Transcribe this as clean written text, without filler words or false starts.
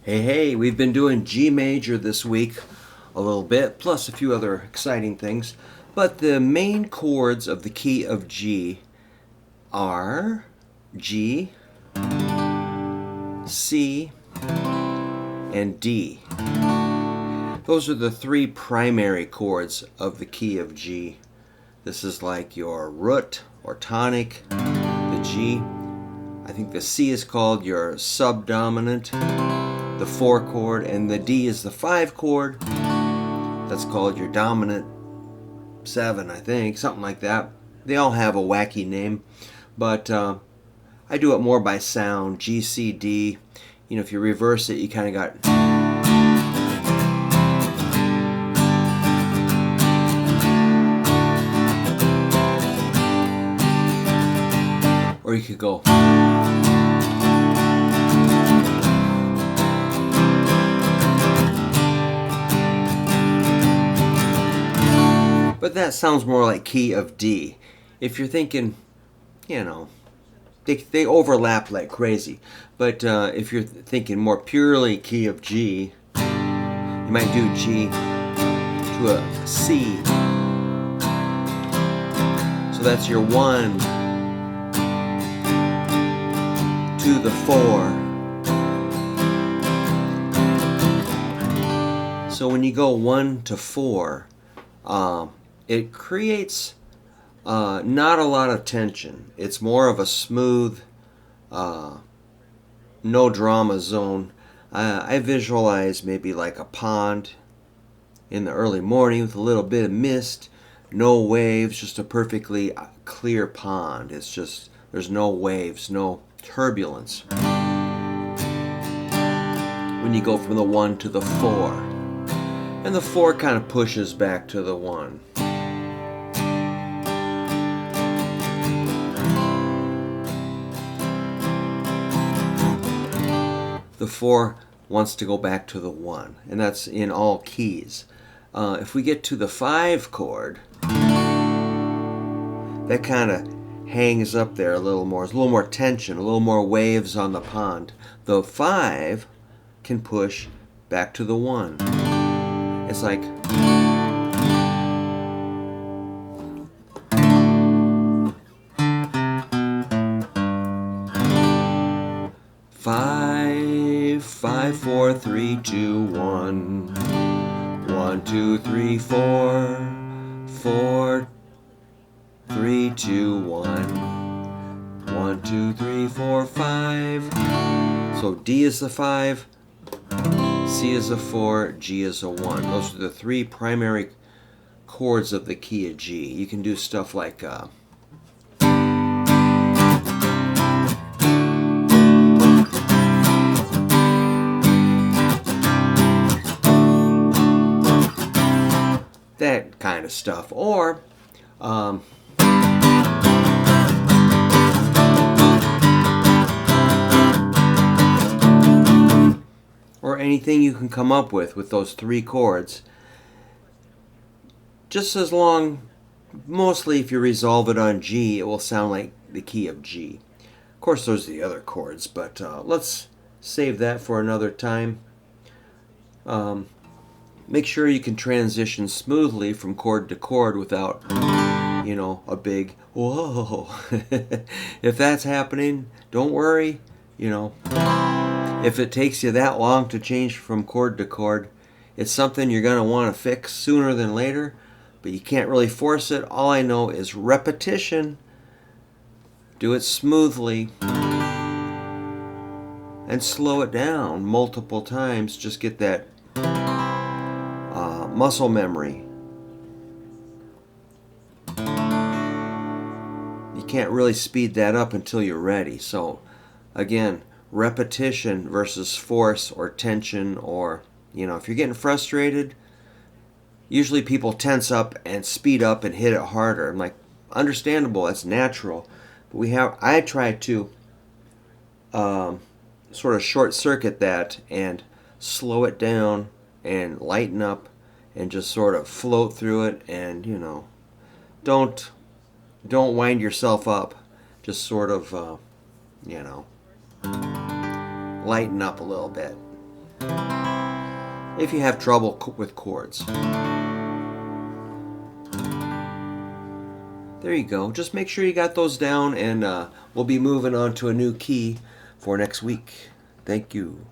Hey, we've been doing G major this week a little bit, plus a few other exciting things. But the main chords of the key of G are G, C, and D. Those are the three primary chords of the key of G. This is like your root or tonic, the G. I think the C is called your subdominant, the 4 chord, and the D is the 5 chord. That's called your dominant 7, I think, something like that. They all have a wacky name, but I do it more by sound. G, C, D. You know, if you reverse it, you kind of got. Or you could go. But that sounds more like key of D. If you're thinking, you know, they overlap like crazy. But if you're thinking more purely key of G, you might do G to a C. So that's your 1 to the 4. So when you go 1 to 4, it creates not a lot of tension. It's more of a smooth, no drama zone. I visualize maybe like a pond in the early morning with a little bit of mist, no waves, just a perfectly clear pond. It's just, there's no waves, no turbulence. When you go from the 1 to the 4. And the 4 kind of pushes back to the 1. The 4 wants to go back to the 1, and that's in all keys. If we get to the 5 chord, that kind of hangs up there a little more. There's a little more tension, a little more waves on the pond. The 5 can push back to the 1. It's like five, 5, 4, 3, 2, 1. 1, 2, 3, 4. 4, 3, 2, 1. 1, 2, 3, 4, 5. So D is the 5. C is a 4, G is a 1. Those are the three primary chords of the key of G. You can do stuff like that kind of stuff. Or anything you can come up with those three chords. Just as long, mostly if you resolve it on G, it will sound like the key of G. Of course, those are the other chords, but let's save that for another time. Make sure you can transition smoothly from chord to chord without, a big whoa. If that's happening, don't worry, If it takes you that long to change from chord to chord, it's something you're going to want to fix sooner than later, but you can't really force it. All I know is repetition. Do it smoothly and slow it down multiple times. Just get that muscle memory. You can't really speed that up until you're ready. So again, repetition versus force or tension, or if you're getting frustrated, usually people tense up and speed up and hit it harder. I'm like, understandable, that's natural, but I try to sort of short circuit that and slow it down and lighten up and just sort of float through it, and don't wind yourself up, just sort of lighten up a little bit. if you have trouble with chords. There you go. Just make sure you got those down, and we'll be moving on to a new key for next week. Thank you.